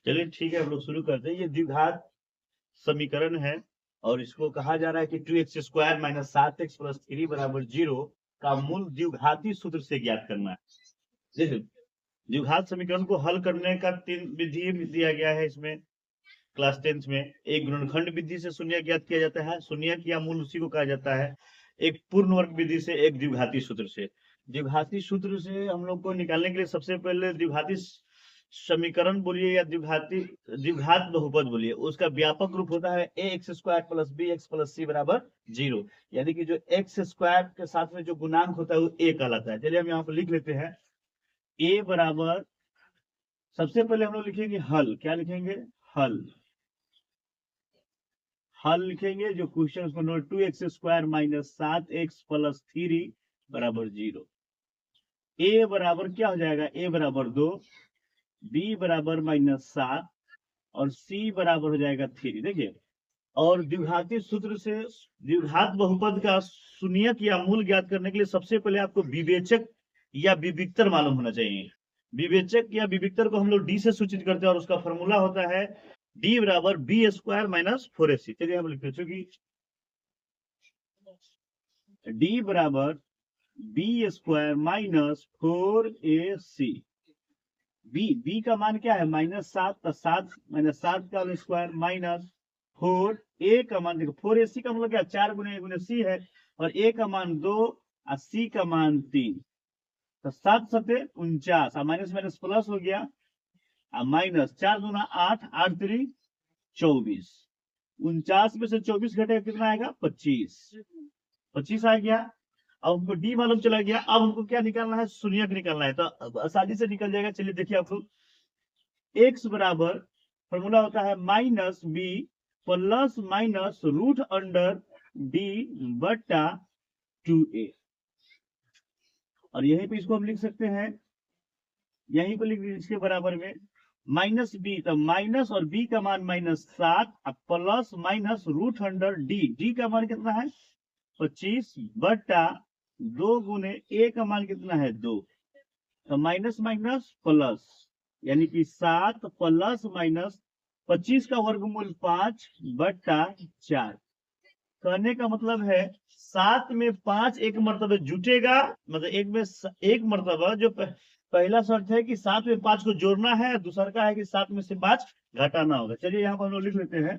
चलिए ठीक है, हम लोग शुरू करते हैं। ये द्विघात समीकरण है और इसको कहा जा रहा है कि 2x² माइनस 7x प्लस 3 बराबर 0 का मूल द्विघाती सूत्र से ज्ञात करना है। देखिए, द्विघात समीकरण को हल करने का 3 विधि दिया गया है इसमें क्लास 10th में। एक गुणनखंड विधि से शून्य ज्ञात किया जाता है, शून्य या मूल उसी को कहा जाता है। एक पूर्ण वर्ग विधि से, एक द्विघाती सूत्र से। द्विघाती सूत्र से हम लोग को निकालने के लिए सबसे पहले द्विघाती समीकरण बोलिए या द्विघात बहुपद बोलिए, उसका व्यापक रूप होता है ax² plus bx plus c बराबर 0। यानी कि जो x² के साथ में जो गुणांक होता है वो a कहलाता है। चलिए हम यहाँ पर लिख लेते हैं। a बराबर, सबसे पहले हम लोग लिखेंगे हल। क्या लिखेंगे? हल। हल लिखेंगे जो क्वेश्चन उसको note 2x² minus 7x plus 3 बराबर 0। a बराबर क्या हो जाएगा? a बराबर 2, b बराबर -7 और c बराबर हो जाएगा 3। देखिए, और द्विघाती सूत्र से द्विघात बहुपद का शून्यक या मूल ज्ञात करने के लिए सबसे पहले आपको विवेचक या विविक्तर मालूम होना चाहिए। विवेचक या विविक्तर को हम लोग डी से सूचित करते हैं और उसका फॉर्मूला होता है डी बराबर b² माइनस 4ac। चलिए हम लिखते हैं, चूंकि डी बराबर b² माइनस 4ac। बी का मान क्या है? -7, तो 7 -7 का स्क्वायर माइनस 4। ए का मान देखो, 4ac का मतलब क्या? 4 गुने c है, और ए का मान 2 और c का मान 3। तो 7 7 49, माइनस माइनस प्लस हो गया, माइनस 4 दूना 8, 8 3 24। 49 में से 24 घटेगा कितना आएगा? 25। 25 आ गया। अब हमको डी मालूम चला गया। अब हमको क्या निकालना है? शून्यक निकालना है, तो आसानी से निकल जाएगा। चलिए देखिए, आप लोग x बराबर फॉर्मूला होता है minus B plus minus root under D बटा 2a। और यहीं पे इसको हम लिख सकते हैं, यहीं पे लिख दीजिए इसके बराबर में माइनस बी, तो माइनस और बी का मान -7 plus minus root under D का मान कितना है? 25 बटा 2 गुने ए का मान कितना है? 2। तो माइनस माइनस प्लस, यानी कि 7 प्लस माइनस 25 का वर्गमूल 5 बटा 4। कहने का मतलब है 7 में 5 एक मर्तबा जुटेगा, मतलब एक में एक मर्तबा। जो पहला शर्त है कि 7 में 5 को जोड़ना है, दूसरा का है कि 7 में से 5 घटाना होगा। चलिए यहाँ पर हम लोग लिख लेते हैं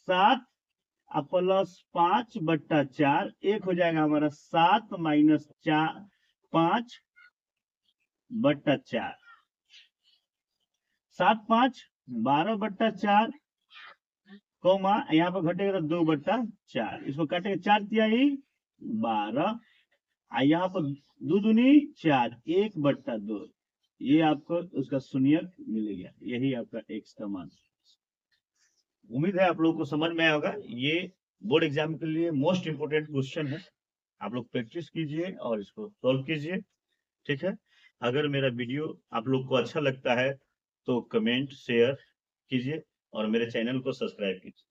7 प्लस 5 बट्टा 4, एक हो जाएगा हमारा 7 माइनस 4 5 बट्टा 4। 7 5 12 बट्टा 4, कोमा यहाँ पर घटेगा 2 बट्टा 4। इसको काटेगा 4 तिहाई 12, यहाँ पर 2 दूनी 4, 1 बट्टा 2। ये आपको उसका शून्यक मिल गया। यही आपका x का मान। उम्मीद है आप लोगों को समझ में आया होगा। ये बोर्ड एग्जाम के लिए मोस्ट इंपोर्टेंट क्वेश्चन है। आप लोग प्रैक्टिस कीजिए और इसको सॉल्व कीजिए, ठीक है। अगर मेरा वीडियो आप लोग को अच्छा लगता है तो कमेंट शेयर कीजिए और मेरे चैनल को सब्सक्राइब कीजिए।